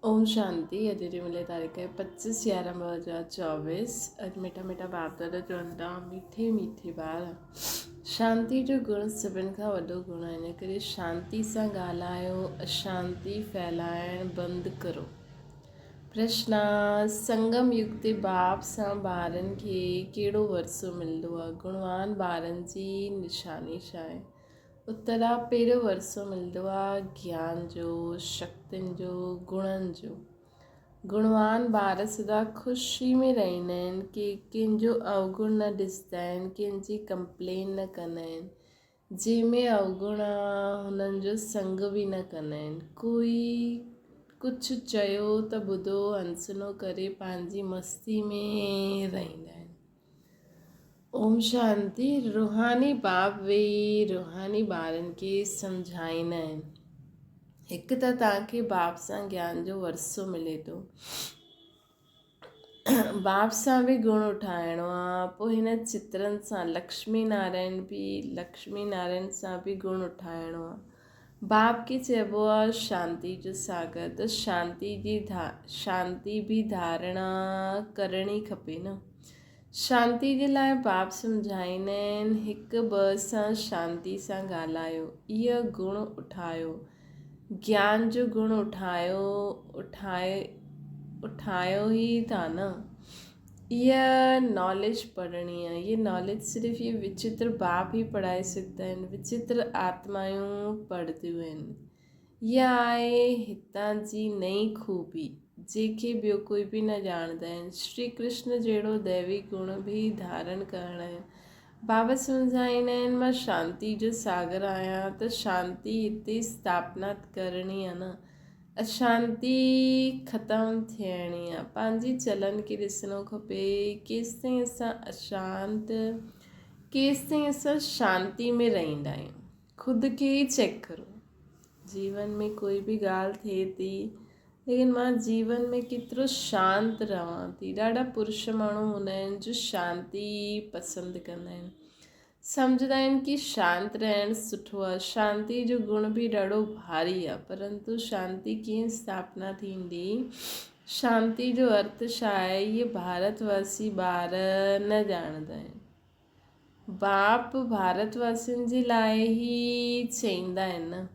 ओम शांति। अॼु जी मिले तारीख़ है 25/11/2024। अॼु मिठा मिठा बाप दादा चवनि था मीठे मीठे ॿार शांति जो गुण सभिनि खां वॾो गुण आहे। इन करे शांति सां ॻाल्हायो, अशांति फैलाइणु बंदि करो। प्रश्न: संगम युग ते बाप सां ॿारनि खे कहिड़ो वरसो मिलंदो आहे? गुणवान ॿारनि जी निशानी छा आहे? उत्तर: पहिरियों वरसो मिलंदो आहे ज्ञान जो, शक्तियुनि जो, गुणनि जो। गुणवान ॿार सदा ख़ुशी में रहंदा आहिनि, के कंहिंजो अवगुण न ॾिसंदा आहिनि, कंहिंजी कंप्लेन न कंदा आहिनि। जंहिंमें अवगुण आहे हुननि जो संग बि न कंदा आहिनि। कोई कुझु चयो त ॿुधो अनसुनो करे पंहिंजी मस्ती में रहंदा आहिनि। ओम शांति। रूहानी बाप वेही रूहानी ॿारनि खे सम्झाईंदा आहिनि। हिकु त तव्हांखे बाप सां ज्ञान जो वरसो मिले थो, बाप सां बि गुण उठाइणो आहे। पोइ हिन चित्रनि सां लक्ष्मी नारायण सां बि गुण उठाइणो आहे। बाप खे चइबो आहे शांति जो सागर, त शांति बि धारणा करणी खपे न। शांति जे लाइ बाप सम्झाईंदा आहिनि, हिकु ॿ सां शांति सां ॻाल्हायो, इहा गुण उठायो, ज्ञान जो गुण उठायो ई था न। इहा नॉलेज पढ़णी आहे। ये नॉलेज सिर्फ़ु ये विचित्र बाप ही पढ़ाए सघंदा आहिनि, विचित्र आत्मायूं पढ़ंदियूं आहिनि। इहा आहे हितां जी नई खूबी, जंहिंखे ॿियो कोई बि न ॼाणंदा आहिनि। श्री कृष्ण जहिड़ो दैवी गुण बि धारण करणा आहिनि। बाबा सम्झाईंदा आहिनि, मां शांति जो सागर आहियां, त शांति हिते स्थापना करणी आहे न। अशांति ख़तमु थियणी आहे। पंहिंजी चलन खे ॾिसणो खपे, केसिताईं असां अशांत, केसिताईं असां शांति में रहंदा आहियूं। ख़ुदि खे ई चेक करो। जीवन में कोई बि ॻाल्हि थिए थी, लेकिन मां जीवन में केतिरो शांत रहां थी। ॾाढा पुरुष माण्हू हूंदा आहिनि जो शांति पसंदि कंदा आहिनि, सम्झंदा आहिनि कि शांत रहणु सुठो आहे। शांति जो गुण बि ॾाढो भारी आहे, परंतु शांति कीअं स्थापना थींदी, शांति जो अर्थ छा आहे, इहे भारतवासी ॿार न ॼाणंदा आहिनि। बाप भारतवासियुनि जे लाइ ई चईंदा आहिनि न।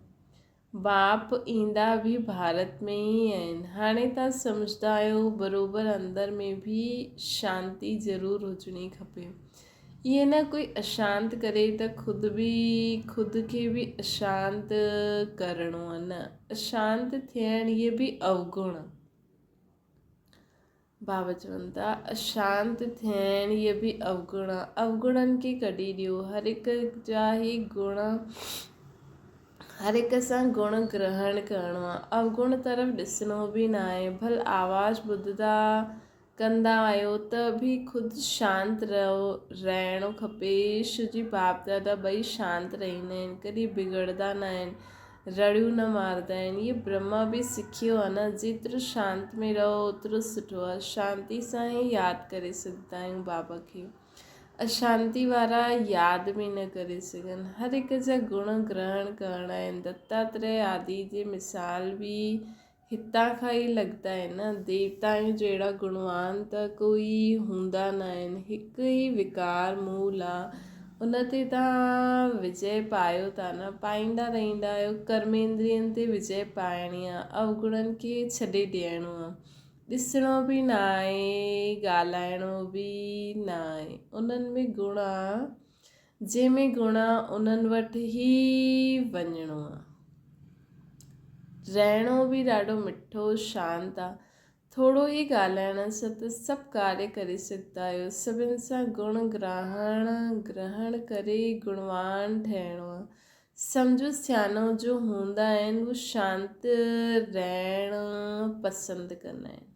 बाप ईंदा बि भारत में ई आहिनि। हाणे तव्हां सम्झंदा आहियो, बराबरि अंदर में बि शांति ज़रूरु हुजणी खपे। इहे न कोई अशांत करे त ख़ुदि खे बि अशांत करिणो आहे न। अशांत थियणु इहे बि अवगुण। बाबा चवनि था अशांत थियणु इहे बि अवगुण आहे। अवगुणनि खे कढी ॾियो। हर हिकु जा ई गुण, हर हिक सां गुण ग्रहण करिणो आहे। अवगुण तरफ़ ॾिसणो बि न आहे। भल आवाज़ ॿुधंदा कंदा आहियो त बि ख़ुदि शांत रहणो खपे। शुजी बाप दादा ॿई शांत रहंदा आहिनि, कॾहिं बिगड़ंदा न आहिनि, रड़ियूं न मारंदा आहिनि। इहे ब्रह्मा बि सिखियो आहे न, जेतिरो शांत में रहो ओतिरो सुठो आहे। शांति सां ई यादि करे सघंदा आहियूं बाबा खे। अशांति वारा यादि बि न करे सघनि। हर हिक जा गुण ग्रहण करणा आहिनि। दत्तात्रेय आदि जी मिसाल बि हितां खां ई लॻंदा आहिनि न। देवताऊं जहिड़ा गुणवान त कोई हूंदा न आहिनि। हिकु ई विकार मूल आहे, उन ते तव्हां विजय पायो था न, पाईंदा रहंदा आहियो। कर्मेंद्रियनि ते विजय पाइणी आहे, अवगुणनि खे छॾे ॾियणो आहे। ॾिसणो बि न आहे, ॻाल्हाइणो बि न आहे। उन्हनि में गुण आहे, जंहिंमें गुण आहे उन्हनि वटि ई वञिणो आहे। रहणो बि ॾाढो मिठो शांत आहे। थोरो ई ॻाल्हाइण सां त सभु कार्य करे सघंदा आहियो। सभिनि सां गुण ग्रहण करे गुणवान ठहिणो आहे। सम्झो सियानो जो हूंदा आहिनि, उहे शांत रहणु पसंदि कंदा आहिनि।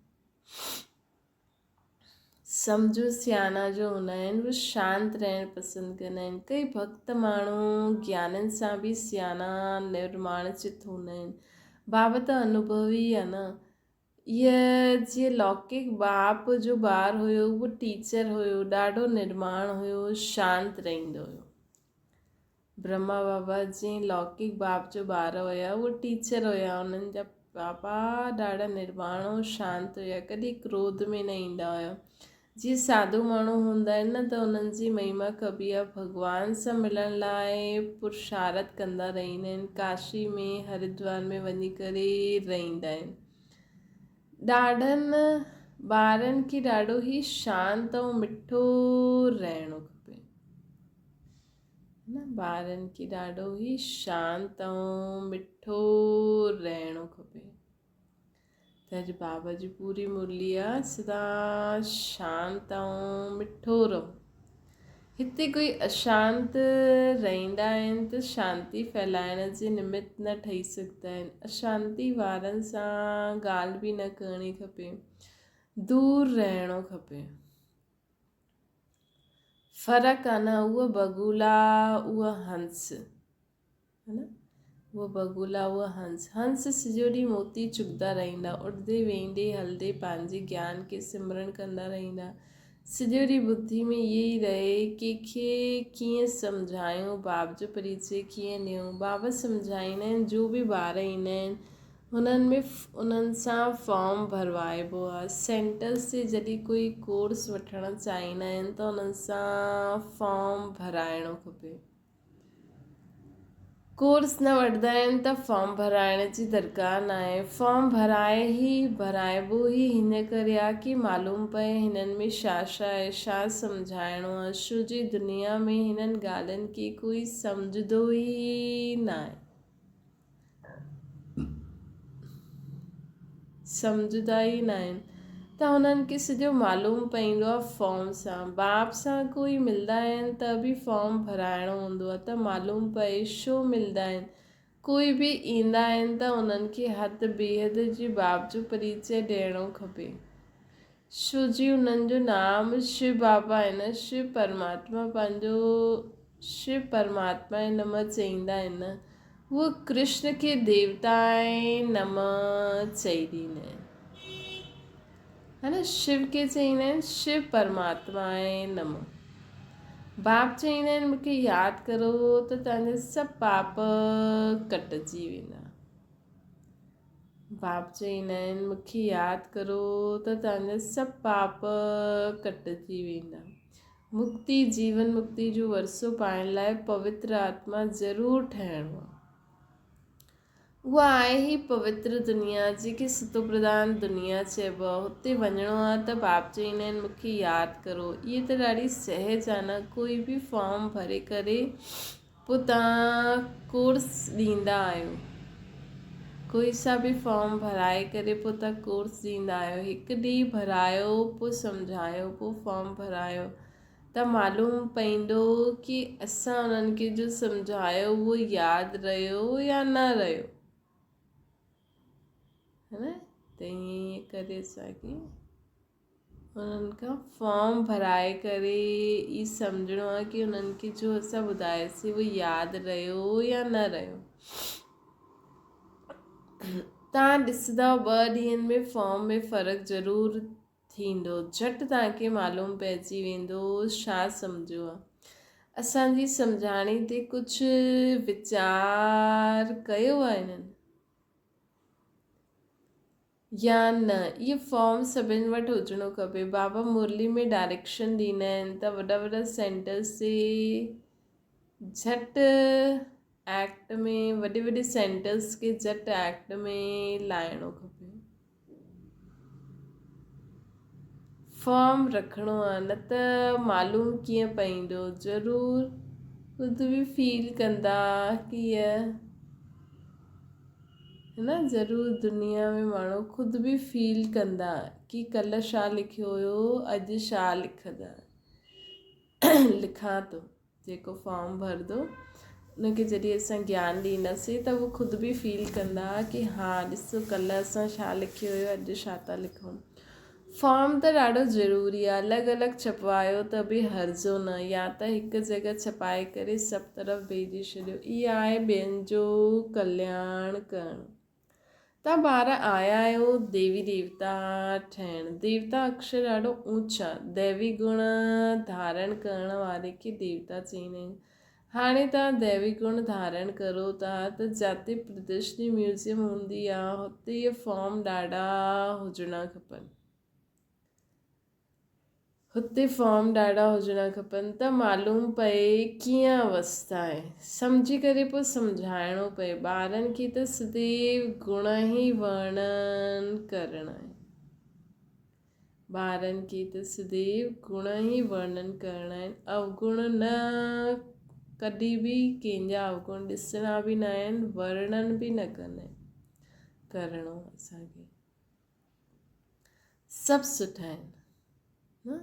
सम्झो सियाना जो हूंदा आहिनि, उहे शांत रहणु पसंदि कंदा आहिनि। कई भक्त माण्हू ज्ञाननि सां बि सियाना निर्माणचित हूंदा आहिनि। बाबा त अनुभवी आहे न। इहा जीअं लौकिक बाप जो ॿारु हुयो, उहो टीचर हुयो, ॾाढो निर्माण हुयो, शांत रहंदो हुयो। ब्रह्मा बाबा जीअं लौकिक बाप जो ॿार हुया, उहे टीचर हुया, उन्हनि जा बाबा ॾाढा निर्वाणो शांति हुया, कॾहिं क्रोध में न ईंदा हुया। जीअं साधू माण्हू हूंदा आहिनि न, त उन्हनि जी महिमा कबी आहे, भॻवान सां मिलण लाइ पुरुषारथ कंदा रहंदा आहिनि, काशी में हरिद्वार में वञी करे रहंदा आहिनि। ॾाढनि ॿारनि खे ॾाढो ई शांति ऐं मिठो रहणो खपे न, ॿारनि खे ॾाढो ई शांति ऐं मिठो रहणो खपे। त अॼु बाबा जी पूरी मुरली आहे, सदा शांति ऐं मिठो रहो। हिते कोई अशांत रहंदा आहिनि त शांती फैलाइण जे निमित्त न ठही सघंदा आहिनि। अशांती वारनि सां ॻाल्हि बि न करणी खपे, दूर रहणो खपे। फ़र्क़ु आहे न, उहा बगुला उहा हंस, है न, उहा बगुला उहा हंस। हंस सॼो ॾींहुं मोती चुगंदा रहंदा, उॾंदे वेंदे हलंदे पंहिंजे ज्ञान खे सिमरन कंदा रहंदा। सॼो ॾींहुं बुद्धि में इहे ई रहे कंहिंखे कीअं सम्झायूं, बाब जो परिचय कीअं ॾियूं। बाबा सम्झाईंदा आहिनि, जो बि ॿार ईंदा आहिनि उन्हनि सां फॉर्म भरवाइबो आहे। सेंटर्स ते जॾहिं कोई कोर्स वठणु चाहींदा आहिनि त उन्हनि सां फॉर्म भराइणो खपे। कोर्स न वठंदा आहिनि त फॉर्म भराइण जी दरकार न आहे। फॉर्म भराइबो ई हिन करे आहे कि मालूम पए हिननि में छा छा आहे, छा सम्झाइणो आहे। छो जी दुनिया में हिननि ॻाल्हियुनि खे कोई सम्झंदो ई न आहे, सम्झंदा ई न आहिनि, त हुननि खे सॼो मालूम पवंदो आहे फॉर्म सां। बाप सां कोई मिलंदा आहिनि त बि फॉर्म भराइणो हूंदो आहे त मालूम पए छो मिलंदा आहिनि। कोई बि ईंदा आहिनि त उन्हनि खे हद बेहद जी बाप जो परिचय ॾियणो खपे। छो जी उन्हनि जो नाम शिव बाबा आहे न, शिव परमात्मा पंहिंजो शिव परमात्मा जे नम चईंदा आहिनि न, उहो कृष्ण खे देवता जे नम चई ॾींदा आहिनि, है न। शिव खे चईंदा आहिनि शिव परमात्मा जे नम। बाप चईंदा आहिनि मूंखे यादि करो त तव्हांजा सभु पाप कटिजी वेंदा। बाप चईंदा आहिनि मूंखे यादि करो त तव्हांजा सभु पाप कटिजी वेंदा। मुक्ति, जीवन मुक्ति जो वरसो पाइण लाइ पवित्र आत्मा ज़रूरु ठहिणो आहे। उहा आहे ई पवित्र दुनिया, जेके सतो प्रधान दुनिया चइबो आहे। हुते वञिणो आहे त बाप चईंदा आहिनि मूंखे यादि करो। इहे त ॾाढी सहज आहे न। कोई बि फॉर्म भरे करे पोइ तव्हां कोर्स ॾींदा आहियो, कोई सा बि फॉर्म भराए करे पोइ तव्हां कोर्स ॾींदा आहियो। हिकु ॾींहुं भरायो, पोइ सम्झायो, पोइ फॉर्म भरायो, त मालूम पवंदो कि असां उन्हनि खे जो सम्झायो उहो यादि रहियो या न रहियो, है न। त ईअं करे असांखे उन्हनि खां फॉर्म भराए करे ई सम्झणो आहे कि उन्हनि खे जो असां ॿुधायोसीं उहो यादि रहियो या न रहियो। तव्हां ॾिसंदव 2 ॾींहंनि में फॉर्म में फ़र्क़ु ज़रूरु थींदो। झटि तव्हांखे मालूम पइजी वेंदो छा सम्झो आहे। असांजी सम्झाणी ते कुझु वीचार कयो आहे हिननि या न। इहो फॉर्म सभिनि वटि हुजणो खपे। बाबा मुरली में डायरेक्शन ॾींदा आहिनि त वॾा वॾा सेंटर्स ते झटि एक्ट में, वॾे वॾे सेंटर्स खे झटि एक्ट में लाइणो खपे। फॉर्म रखिणो आहे, न त मालूम कीअं पवंदो। ज़रूरु ख़ुदि बि फील कंदा कि है न, ज़रूरु दुनिया में माण्हू ख़ुदि बि फील कंदा कि कल्ह छा लिखियो हुयो, अॼु छा लिखंदा लिखां थो। जेको फॉर्म भरंदो उनखे जॾहिं असां ज्ञान ॾींदासीं त उहो ख़ुदि बि फील कंदा कि हा ॾिसो कल्ह असां छा लिखियो हुयो, अॼु छा था लिखूं। फॉर्म त ॾाढो ज़रूरी आहे। अलॻि अलॻि छपायो त बि हर्ज़ो न, या त हिकु जॻह छपाए करे सभु तरफ़ भेजे छॾियो। इहा आहे ॿियनि जो कल्याण करणु। तव्हां ॿार आया आहियो देवी देवता ठहिण। देवता अक्षर ॾाढो ऊचा, दैवी गुण धारण करण वारे खे देवता चईंदा आहिनि। हाणे तव्हां दैवी गुण धारण करो था त जिते प्रदर्शनी म्यूज़ियम हूंदी आहे हुते इहे फॉर्म ॾाढा हुजणा खपनि। हुते फॉर्म ॾाढा हुजणा खपनि त मालूम पए कीअं अवस्था आहे, सम्झी करे पोइ सम्झाइणो पए ॿारनि खे त सदैव गुण ई वर्णन करणा आहे। ॿारनि खे त सदैव गुण ई वर्णन करणा आहिनि, अवगुण न कॾहिं बि कंहिंजा अवगुण ॾिसणा बि न आहिनि, वर्णन बि न करणो असांखे। सभु सुठा आहिनि न,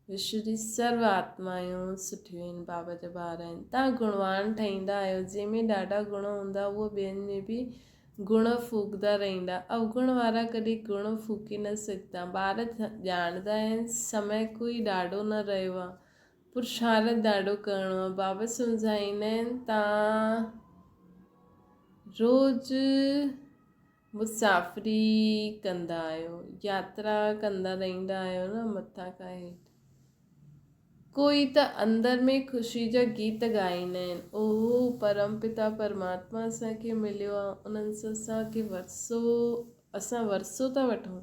विश्व जी सर्व आत्मायूं सुठियूं आहिनि, बाबा जा ॿार आहिनि। तव्हां गुणवान ठहींदा आहियो, जंहिंमें ॾाढा गुण हूंदा उहो ॿियनि में बि गुण फूकदा रहंदा। अवगुण वारा कॾहिं गुण फूके न सघंदा। ॿार ॼाणंदा आहिनि समय कोई ॾाढो न रहियो आहे, पुरुषार्थ ॾाढो करिणो आहे। बाबा सम्झाईंदा आहिनि तव्हां रोज़ु मुसाफ़िरी कंदा आहियो, यात्रा कंदा रहंदा आहियो न मथां खां हेठि। कोई त अंदरि में ख़ुशी जा गीत ॻाईंदा आहिनि, ओहो परमपिता परमात्मा असांखे मिलियो आहे, उन्हनि सां असां वरसो था वठूं।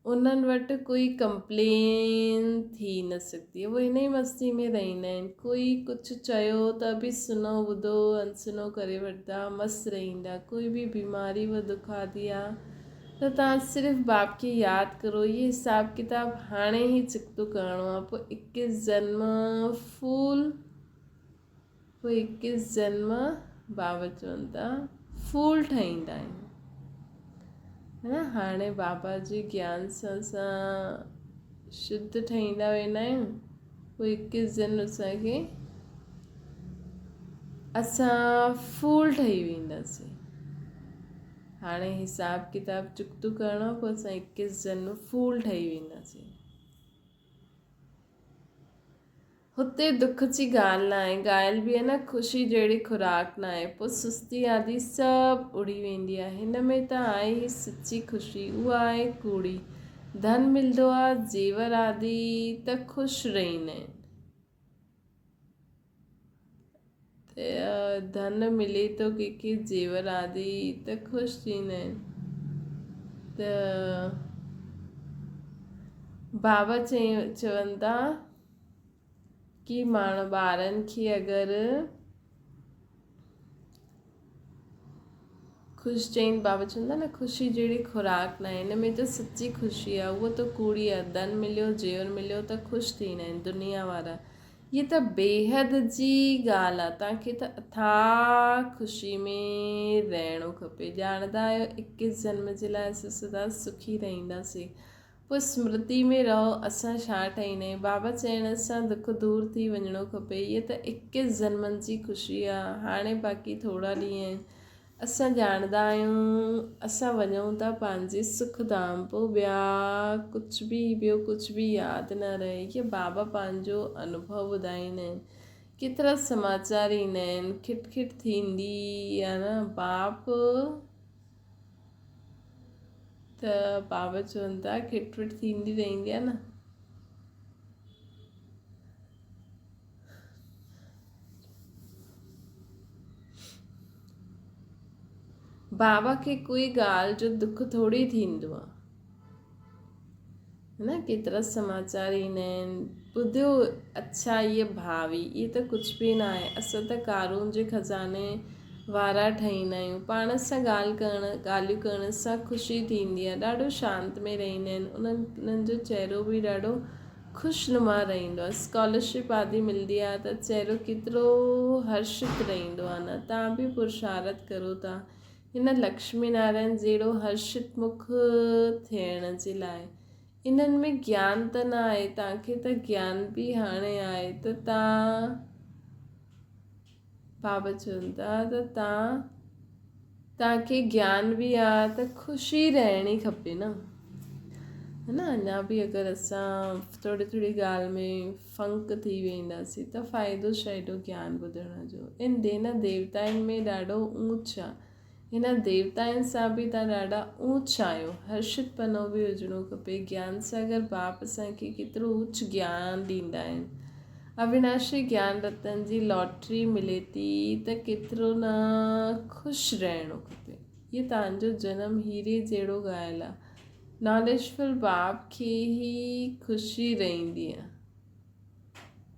उन्हनि वटि कोई कंप्लेन थी न सघंदी, उहे इन ई मस्ती में रहंदा आहिनि। कोई कुझु चयो त बि सुनो ॿुधो अनसुनो करे वठंदा, मस्तु रहंदा। कोई बि बीमारी व दुख आदि आहे त तव्हां सिर्फ़ु बाप खे यादि करो, ये हिसाब किताब हाणे ई चुकतो करिणो आहे। पोइ 21 जन्म पोइ 21 जन्म बाबा चवनि था फूल ठहींदा आहियूं, है न। हाणे बाबा जे ज्ञान सां असां शुद्ध ठहींदा वेंदा आहियूं, पोइ 21 जन्म असां फूल ठही वेंदासीं। हाणे हिसाब किताब चुकतो करिणो, पोइ असां 21 जन्म फूल ठही वेंदासीं। हुते दुख जी ॻाल्हि न आहे, ॻाल्हि बि आहे न ख़ुशी जहिड़ी खुराक न आहे। पोइ सुस्ती आदि सभु उड़ी वेंदी आहे। हिन में त आहे ई सची ख़ुशी, उहा आहे कूड़ी। धन मिलंदो आहे, जेवर आदि त ख़ुशि रहंदा आहिनि। धन मिले थो कंहिंखे जेवर आदि त ख़ुशि थींदा आहिनि। त बाबा चवनि था कि माण्हू ॿारनि खे अगरि ख़ुशि चईनि, बाबा चवंदा न ख़ुशी जहिड़ी खुराक न आहे। हिन में त सची ख़ुशी आहे, उहा त कूड़ी आहे। धन मिलियो जेवर मिलियो त ख़ुशि थींदा आहिनि दुनिया वारा, ये त बेहद जी ॻाल्हि आहे। तव्हांखे त अथाह ख़ुशी में रहणो खपे। ॼाणंदा आहियो 21 जन्म जे लाइ असां सदा सुखी रहंदासीं। पोइ स्मृति में रहो असां छा ठहींदा आहियूं। बाबा चइण सां दुख दूरि थी वञिणो खपे। इहा त 21 जन्मनि जी ख़ुशी आहे। हाणे बाक़ी थोरा ॾींहं आहिनि, असां ॼाणंदा आहियूं असां वञूं था पंहिंजे सुख धाम, पोइ ॿियो कुझु बि यादि न रहे। इहे बाबा पंहिंजो अनुभव ॿुधाईंदा आहिनि। केतिरा समाचार ईंदा आहिनि, खिटखिट थींदी आहे न बाप, त बाबा चवनि था खिटखिट थींदी रहंदी आहे न। बाबा खे कोई ॻाल्हि जो दुख थोड़ी थींदो आहे, न। केतिरा समाचार ईंदा आहिनि, ॿुधियो अच्छा इहे भावी, इहे त कुझु बि न आहे। असां त कारून जे खज़ाने वारा ठहींदा आहियूं। पाण सां ॻाल्हियूं करण सां ख़ुशी थींदी आहे, ॾाढो शांति में रहंदा आहिनि। उन्हनि जो चहिरो बि ॾाढो ख़ुशनुमा रहंदो आहे। स्कॉलरशिप आदि मिलंदी आहे त चहिरो केतिरो हर्षित रहंदो आहे न। तव्हां बि पुरुषार्थ करो था हिन लक्ष्मी नारायण जहिड़ो हर्षित मुख थियण जे लाइ। इन्हनि में ज्ञान त न आहे, तव्हांखे त ज्ञान बि हाणे आहे, त बाबा चवनि था त तव्हांखे ज्ञान बि आहे त ख़ुशी रहणी खपे न, है न। अञा बि अगरि असां थोरी ॻाल्हि में फंक थी वेंदासीं त फ़ाइदो छा हेॾो ज्ञान ॿुधण जो। इन देवताउनि में ॾाढो ऊच आहे, हिन देवताउनि सां बि तव्हां ॾाढा ऊच आहियो। हर्षित पनो बि हुजिणो खपे। ज्ञान सागर बाप असांखे केतिरो ऊच ज्ञान ॾींदा आहिनि। अविनाशी ज्ञान रतन जी लॉटरी मिले थी त केतिरो न ख़ुशि रहणो खपे। ये तव्हांजो जनम हीरे जहिड़ो ॻाल्हि आहे। नॉलेजफुल बाप खे ई ख़ुशी रहंदी आहे,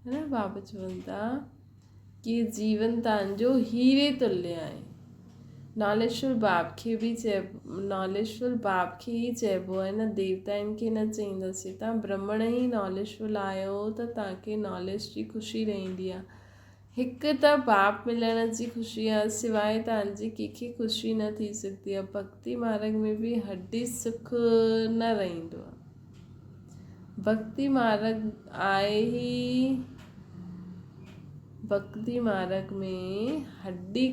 है न। बाबा चवनि था कि जीवन तव्हांजो हीरे तुल्य आहे। नॉलेजफुल बाप खे बि नॉलेजफुल बाप खे ई चइबो आहे न, देवताउनि खे न चईंदासीं। तव्हां ब्रह्मण ई नॉलेजफुल आहियो त तव्हांखे नॉलेज जी ख़ुशी रहंदी आहे। हिकु त बाप मिलण जी ख़ुशी आहे, सवाइ तव्हांजी कंहिंखे ख़ुशी न थी सघंदी आहे। भक्ति मार्ग में बि हड्डी सुख न रहंदो आहे। भक्ति मार्ग आहे ई, भक्ति मार्ग में हड्डी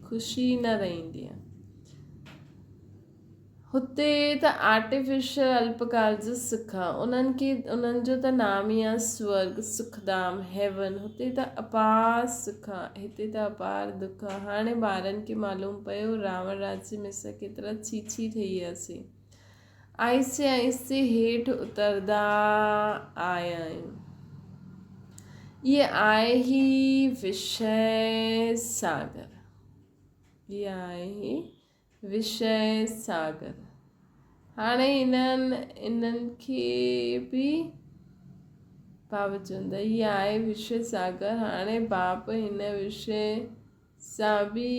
ख़ुशी न रहंदी आहे। हुते त आर्टिफिशियल अल्पकाल जो सुख आहे। उन्हनि जो त नाम ई आहे स्वर्ग, सुखधाम, हेवन। हुते त अपार सुख आहे, हिते त अपार दुख आहे। हाणे ॿारनि खे मालूम पियो रावण राज्य में असां केतिरा छीछी ठही वियासीं। आहिस्ते आहिस्ते हेठि उतरंदा आया आहियूं। ये आहे ही विषय सागर, ये आहे ही विषय सागर। हाणे इन्हनि खे बि बाबा चवंदा ये आहे विषय सागर। हाणे बाप हिन विषय सां बि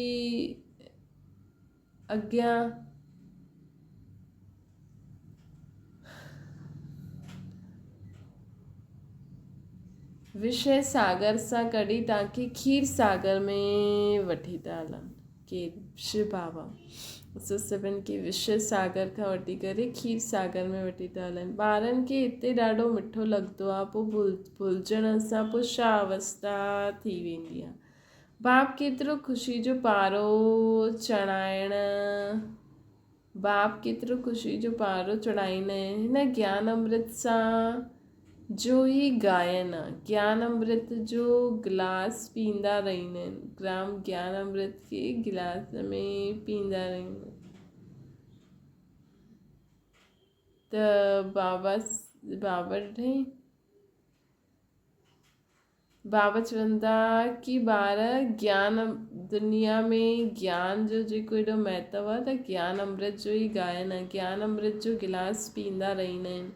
अॻियां विषय सागर सां कढी तव्हांखे खीर सागर में वठी था हलनि। केरु? शिव बाबा। असां सभिनि खे विषय सागर खां वठी करे खीर सागर में वठी था हलनि। ॿारनि खे हिते ॾाढो मिठो लॻंदो आहे, पोइ भुलजण सां पोइ छा अवस्था थी वेंदी आहे। बाप केतिरो ख़ुशी जो पारो चढ़ाईंदा आहिनि। हिन ज्ञान अमृत सां जो ही गायन आहे। ज्ञान अमृत जो गिलास पींदा रहंदा आहिनि। ज्ञान अमृत खे गिलास में पींदा रहंदा आहिनि। त बाबा चवनि था कि ॿार दुनिया में ज्ञान जो जेको एॾो महत्व आहे त ज्ञान अमृत जो ई गायन आहे। ज्ञान अमृत जो गिलास पींदा रहंदा आहिनि।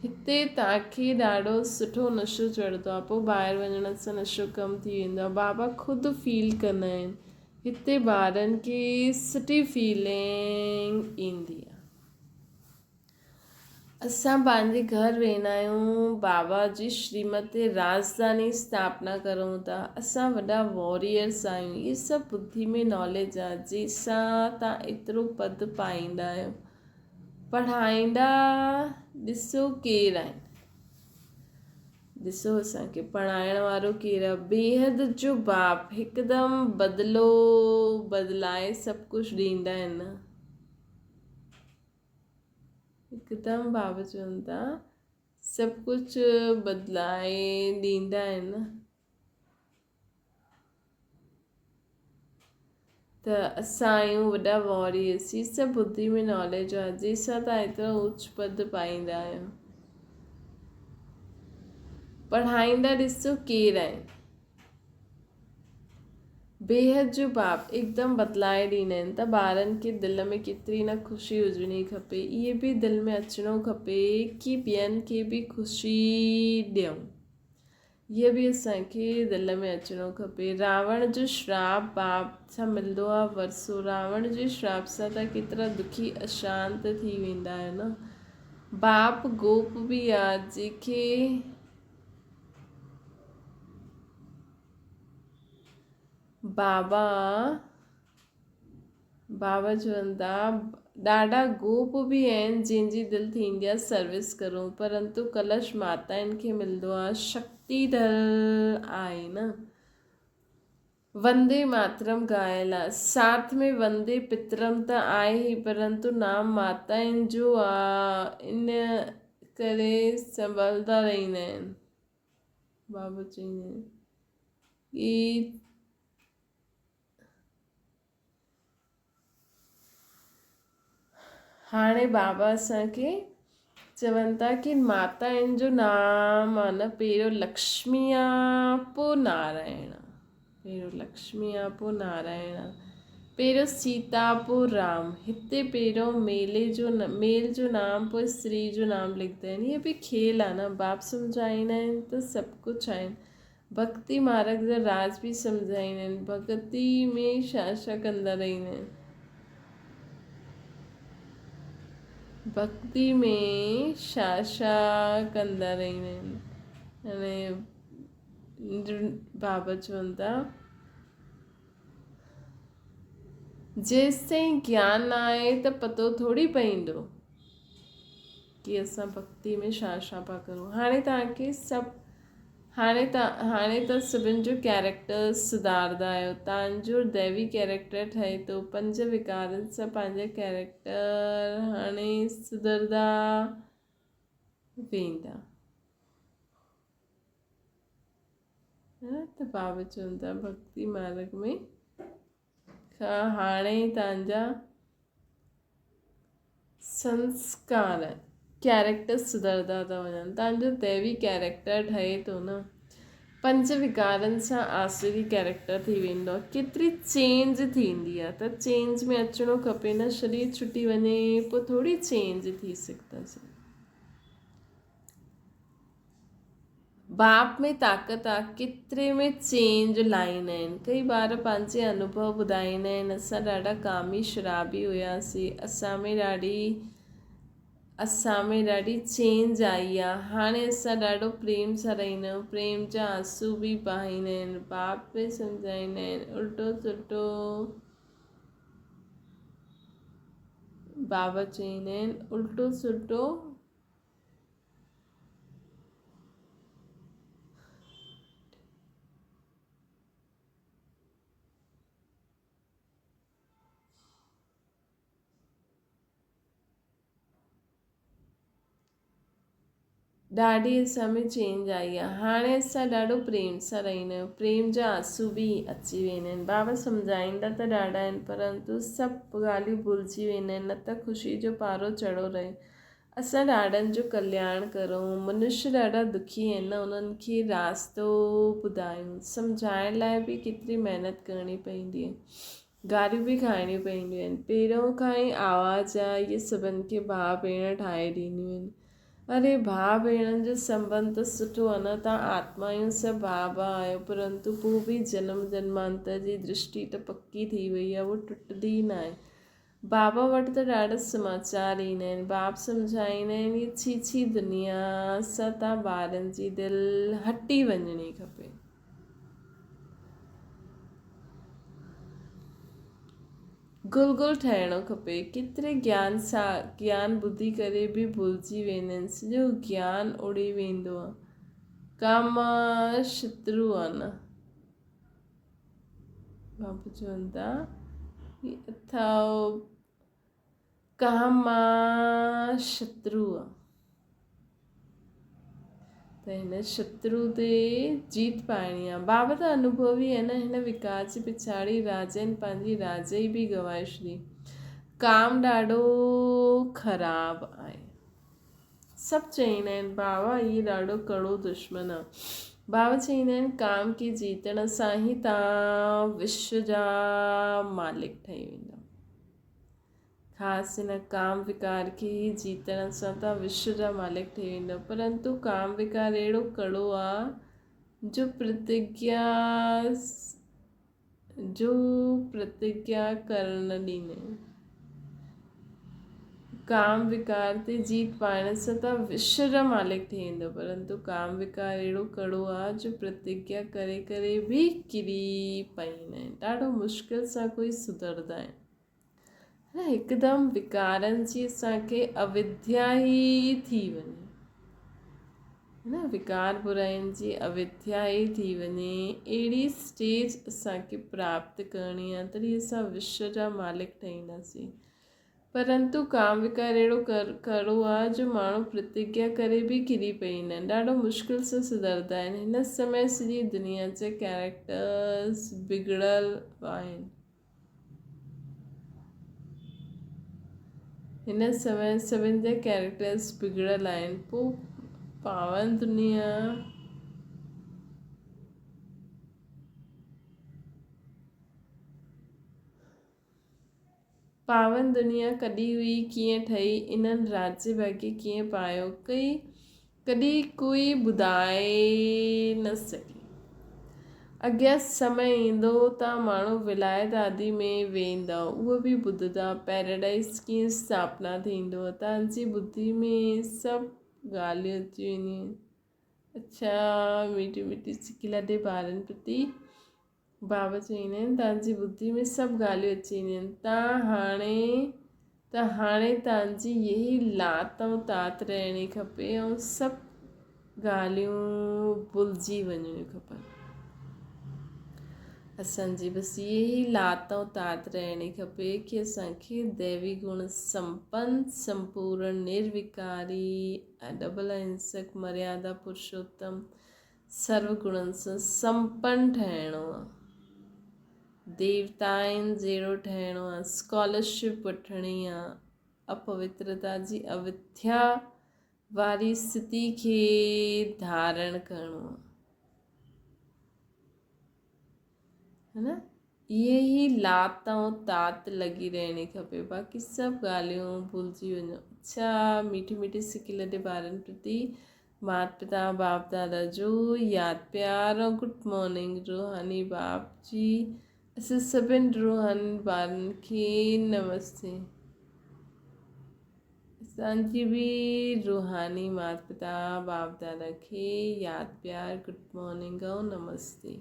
हिते तव्हांखे ॾाढो सुठो नशो चढ़ंदो आहे, पोइ ॿाहिरि वञण सां नशो कम थी वेंदो आहे। बाबा ख़ुदि फील कंदा आहिनि। हिते ॿारनि खे सुठी फीलिंग ईंदी आहे। असां पंहिंजे घर वेंदा आहियूं, बाबा जी श्रीमत ते राजधानी स्थापना करूं था। असां वॾा वॉरियर्स आहियूं। इहे सभु बुद्धि में नॉलेज आहे जंहिंसां तव्हां एतिरो पद पाईंदा आहियो। पढ़ाईंदा ॾिसो केरु आहिनि, ॾिसो असांखे पढ़ाइण वारो केरु आहे। बेहद जो बाप हिकदमि बदिलाए सभु कुझु ॾींदा आहिनि। हिकदमि बाबा चवनि था सभु कुझु बदिलाए ॾींदा आहिनि। त असां आहियूं वॾा वॉरियर्स। ही सभु बुद्धि में नॉलेज आहे जंहिंसां तव्हां एतिरो उच पद पाईंदा आहियो। पढ़ाईंदा ॾिसो केरु आहिनि। बेहद जो बाप एकदमि बदिलाए ॾींदा आहिनि। त ॿारनि खे दिलि में केतिरी न ख़ुशी हुजणी खपे। इहे बि दिलि में अचिणो खपे कि ॿियनि खे बि ख़ुशी ॾियूं। इहे बि असांखे दिलि में अचिणो खपे। रावण जो श्राप बाप सां मिलंदो आहे वरसो। रावण जे श्राप सां त केतिरा दुखी अशांत थी वेंदा आहियो न। बाप गोप बि आहे जंहिंखे बाबा चवनि था ॾाढा गोप बि आहिनि जंहिंजी दिलि थींदी आहे सर्विस करूं, परंतु कलश माताउनि खे मिलंदो आहे शक्तिधर आहे न। वंदे मातरम ॻायल आहे, साथ में वंदे पितरम त आहे ई, परंतु नाम माताउनि जो आहे, इन करे संभलंदा रहंदा आहिनि। बाबा चवंदा आहिनि कि हाणे बाबा असांखे चवनि था कि माता आहिनि जो नाम आहे न, पहिरियों लक्ष्मी आहे पोइ नारायण आहे। पहिरियों लक्ष्मी आहे पोइ नारायण आहे। पहिरियों सीता पोइ राम। हिते पहिरियों मेल जो नाम पोइ स्त्री जो नाम लिखंदा आहिनि। इहे बि खेल आहे न, बाप सम्झाईंदा आहिनि त सभु कुझु आहिनि। भक्ति मार्ग जा राज बि सम्झाईंदा आहिनि। भक्ति में छा छा कंदा रहंदा आहिनि। भक्ति में छा छा कंदा रहंदा आहिनि। हाणे बाबा चवनि था जेसिताईं ज्ञान न आहे त पतो थोरी पवंदो कि असां भक्ति में छा छा पिया करूं। हाणे तव्हांखे सभु हाणे तव्हां सभिनि जो कैरेक्टर सुधारंदा आहियो। तव्हांजो दैवी कैरेक्टर ठहे थो। 5 विकारनि सां पंहिंजा कैरेक्टर हाणे सुधरंदा वेंदा। त बाबा चवनि था भक्ति मार्ग में हाणे तव्हांजा संस्कार कैरेक्टर सुधरंदा था वञनि। तव्हांजो दैवी कैरेक्टर ठहे थो न। 5 विकारनि सां आसुरी कैरेक्टर थी वेंदो आहे। केतिरी चेंज थींदी आहे त चेंज में अचिणो खपे न। शरीर छुटी वञे पोइ थोरी चेंज थी सघंदासीं। बाप में ताक़त आहे, केतिरे में चेंज लाईंदा आहिनि। कई बार पंहिंजे अनुभव ॿुधाईंदा आहिनि। असां ॾाढा कामी शराबी हुआसीं। असां में ॾाढी चेंज आई आहे। हाणे असां ॾाढो प्रेम सां रहंदा आहियूं। प्रेम जा आंसू बि बहाईंदा आहिनि। बाप में सम्झाईंदा आहिनि। उल्टो सुल्टो बाबा चवंदा आहिनि उल्टो सुल्टो ॾाढी असां में चेंज आई आहे। हाणे असां ॾाढो प्रेम सां रहंदा आहियूं। प्रेम जा आंसू बि अची वेंदा आहिनि। बाबा सम्झाईंदा त ॾाढा आहिनि परंतु सभु ॻाल्हियूं भुलिजी वेंदा आहिनि। न त ख़ुशी जो पारो चढ़ो रहे। असां ॾाढनि जो कल्याण करूं। मनुष्य ॾाढा दुखी आहिनि न, उन्हनि खे रास्तो ॿुधायूं। सम्झाइण लाइ बि केतिरी महिनत करणी पवंदी आहे। गारियूं बि खाइणियूं पवंदियूं आहिनि। पहिरियों खां ई आवाज़ आहे इहे सभिनि खे भाउ भेण ठाहे ॾींदियूं आहिनि। अरे भाउ भेणनि जो संबंध त सुठो आहे न। तव्हां आत्माऊं सभु भाउ आहियो परंतु पोइ बि जन्म जन्मांतर जी दृष्टि त पकी थी वई आहे, उहा टुटंदी न आहे। बाबा वटि त ॾाढा समाचार ईंदा आहिनि। बाप सम्झाईंदा आहिनि इहा छी दुनिया सां तव्हां ॿारनि जी दिलि हटी वञणी खपे। गुल ठहिणो खपे। केतिरे ज्ञान ॿुधी करे बि भुलिजी वेंदा आहिनि। सॼो ज्ञान उड़ी वेंदो आहे। काम शत्रु आहे न। बाबा चवनि था अथव काम शत्रु आहे त हिन शत्रु ते जीत पाइणी आहे। बाबा त अनुभवी आहे न। हिन विकार जी पिछाड़ी राजन पंहिंजी राजाई बि गवाए छॾी। काम ॾाढो ख़राबु आहे। सभु चवंदा आहिनि बाबा इहो ॾाढो कड़ो दुश्मन आहे। बाबा चवंदा आहिनि काम खे जीतण सां ई तव्हां विश्व जा मालिक ठही वेंदा। ख़ासि हिन काम विकार खे ई जीतण सां तव्हां विश्व जा मालिक ठही वेंदव। परंतु काम विकार अहिड़ो कड़ो आहे जो प्रतिज्ञा करणु न ॾींदा आहिनि। काम विकार ते जीत पाइण सां तव्हां विश्व जा मालिक थी वेंदव परंतु काम विकार अहिड़ो कड़ो आहे जो प्रतिज्ञा करे करे बि किरी पवंदा आहिनि। ॾाढो मुश्किल सां कोई सुधरंदा आहिनि। हिकदमि विकारनि जी असांखे अविद्या ई थी वञे न। विकार बुराइनि जी अविद्या ई थी वञे अहिड़ी स्टेज असांखे प्राप्त करणी आहे तॾहिं असां विश्व जा मालिक ठहींदासीं। परंतु काम विकार अहिड़ो कड़ो आहे जो माण्हू प्रतिज्ञा करे बि किरी पवंदा आहिनि। ॾाढो मुश्किल सां सुधरंदा आहिनि। हिन समय सॼी दुनिया जा कैरेक्टर्स बिगड़ल आहिनि। हिन समय सभिनि जा कैरेक्टर्स बिगड़ल आहिनि। पोइ पावन दुनिया पावन दुनिया कॾहिं हुई, कीअं ठही, इन्हनि राज्य भाग्य कीअं पायो, कॾहिं कोई ॿुधाए न सघे। अॻियां समय ईंदो त माण्हू विलायत आदि में वेंदा, उहो बि ॿुधंदा पैराडाइज़ कीअं स्थापना थींदो। तव्हांजी ॿुधी में सभु ॻाल्हियूं अची वेंदियूं। अच्छा, मीठी मीठी सिकी लॾे ॿारनि प्रति बाबा चवंदा आहिनि तव्हांजी ॿुधी में सभु ॻाल्हियूं अची वेंदियूं आहिनि। त हाणे तव्हांजी यही लात ऐं तात रहणी खपे ऐं सभु ॻाल्हियूं भुलिजी वञणियूं खपनि। असांजी बसि यही लात ऐं तात रहणी खपे कि असांखे दैवी गुण संपन्न, संपूर्ण, निर्विकारी, अडबल अहिंसक, मर्यादा पुरुषोत्तम, सर्व गुणनि सां संपन्न ठहिणो आहे। देवताउनि जहिड़ो ठहिणो आहे। स्कॉलरशिप वठणी आहे। अपवित्रता जी अविद्या वारी स्थिति खे धारण करिणो आहे, है न। इहे ई लात ऐं तात लॻी रहणी खपे, बाक़ी सभु ॻाल्हियूं भुलिजी वञो। अच्छा, मीठी मीठी सिकी लॾे ॿारनि प्रति माता पिता बाप दादा जो यादि प्यार ऐं गुड मॉर्निंग रूहानी बाप जी। असां सभिनि रूहानी ॿारनि खे नमस्ते। असांजी बि रूहानी माता पिता बाप दादा खे यादि प्यार, गुड मॉर्निंग ऐं नमस्ते।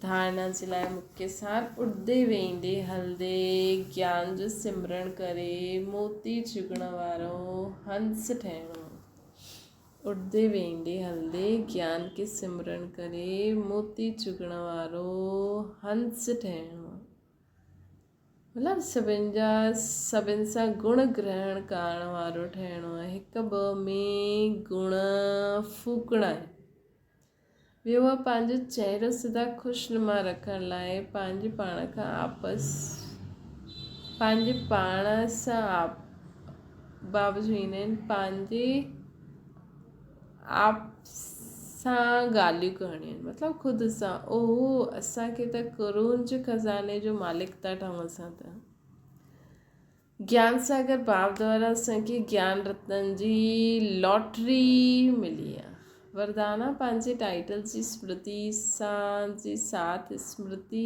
धारणा जे लाइ मुख्य सार: उॾंदे वेंदे हलंदे ज्ञान जो सिमरण करे मोती चुगण वारो हंस ठहिणो। उॾंदे वेंदे हलंदे ज्ञान के सिमरण करे मोती चुगण वारो हंस ठहिणो। मतिलबु सभिनि सां गुण ग्रहण करण वारो ठहिणो आहे। हिकु ॿ में गुण फूकणा आहिनि। ॿियो आहे पंहिंजो चहिरो सदा ख़ुशनुमा रखण लाइ पंहिंजे पाण सां बाबा चवंदा आहिनि पंहिंजे आप सां ॻाल्हियूं करणियूं आहिनि, मतिलबु ख़ुदि सां। ओहो, असांखे त करोड़ जे खज़ाने जो मालिक था ठहूं। असां त ज्ञान सागर बाप द्वारा असांखे ज्ञान रत्ननि जी लॉटरी मिली आहे। वरदाना पंहिंजे टाइटल जी स्मृति सां जी साथ स्मृति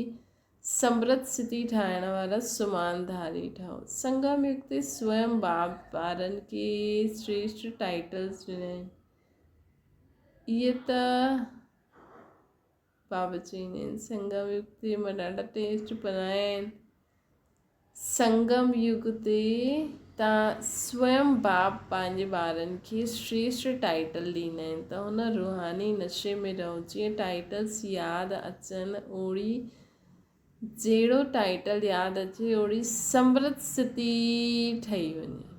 समृद्ध स्थिति ठाहिण वारा सुमानधारी ठहो। संगम युग ते स्वयं बाप ॿारनि खे श्रेष्ठ टाइटल्स ॾिना आहिनि। इहे त बाबा चवंदा आहिनि संगम युग ते मां ॾाढा टेस्ट बनाया आहिनि। संगम युग ते तव्हां स्वयं बाप पंहिंजे ॿारनि खे श्रेष्ठ टाइटल ॾींदा आहिनि त हुन रूहानी नशे में रहो। जीअं टाइटल्स यादि अचनि ओड़ी, जहिड़ो टाइटल यादि अचे ओड़ी समृद्ध स्थिति ठही वञे।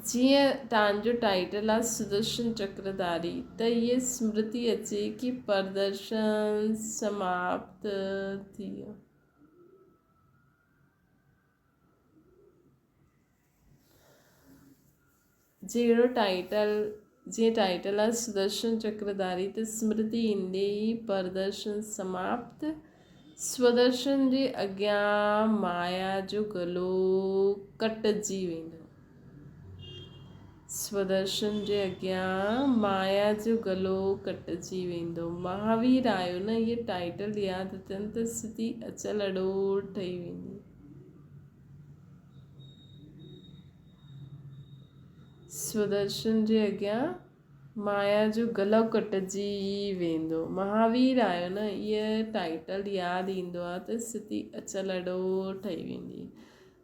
जीअं तव्हांजो टाइटल आहे सुदर्शन चक्रधारी, त इहे स्मृति अचे कि प्रदर्शन समाप्त थी वियो। जहिड़ो जीअं टाइटल आहे सुदर्शन चक्रधारी, त स्मृति ईंदे ई प्रदर्शन समाप्त। स्वदर्शन जे अॻियां माया जो गलो कटिजी वेंदो। स्वदर्शन जे अॻियां माया जो गलो कटिजी वेंदो। महावीर आयो न, इहे टाइटल यादि अचनि त स्थिति अचल अॾोर ठही वेंदी। स्वदर्शन जे अॻियां माया जो गलो कटिजी वेंदो। महावीर आयो न, इहा टाइटल यादि ईंदो आहे त स्थिति अचल अॾोर ठही वेंदी।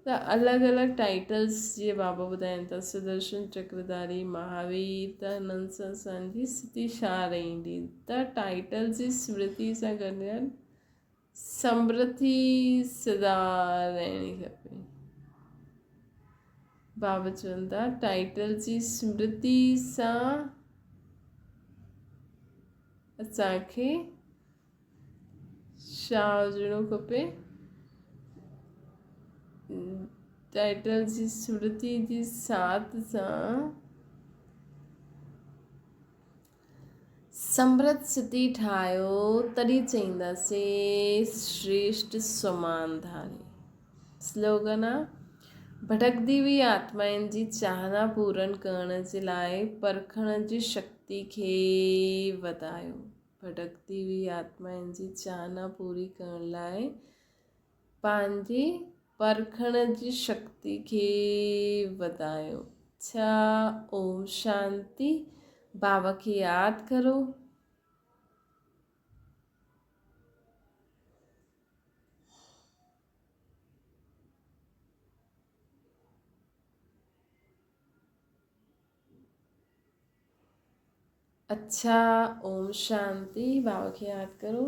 त अलॻि अलॻि टाइटल्स जीअं बाबा ॿुधाइनि था, सुदर्शन चक्रधारी, महावीर, त हिननि सां असांजी स्थिति छा रहंदी। त टाइटल जी स्मृति सां गॾु समृद्धि सदा रहणी खपे। बाबा चवनि था टाइटल जी स्मृति सां असांखे छा हुजिणो खपे, टाइटल जी स्मृति जी साथ सां समृद्ध स्थिति ठाहियो तॾहिं चईंदासीं श्रेष्ठ समानधारी। स्लोगन आहे भटकदी हुई आत्माउनि जी चाहना पूरन करण जे लाइ परखण जी शक्ति खे वधायो। भटकदी हुई आत्माउनि जी चाहना पूरी करण लाइ पंहिंजी परखण जी शक्ति खे वधायो। अच्छा, ओम शांति। बाबा खे यादि करो। अच्छा, ओम शांति। बाबा खे यादि करो।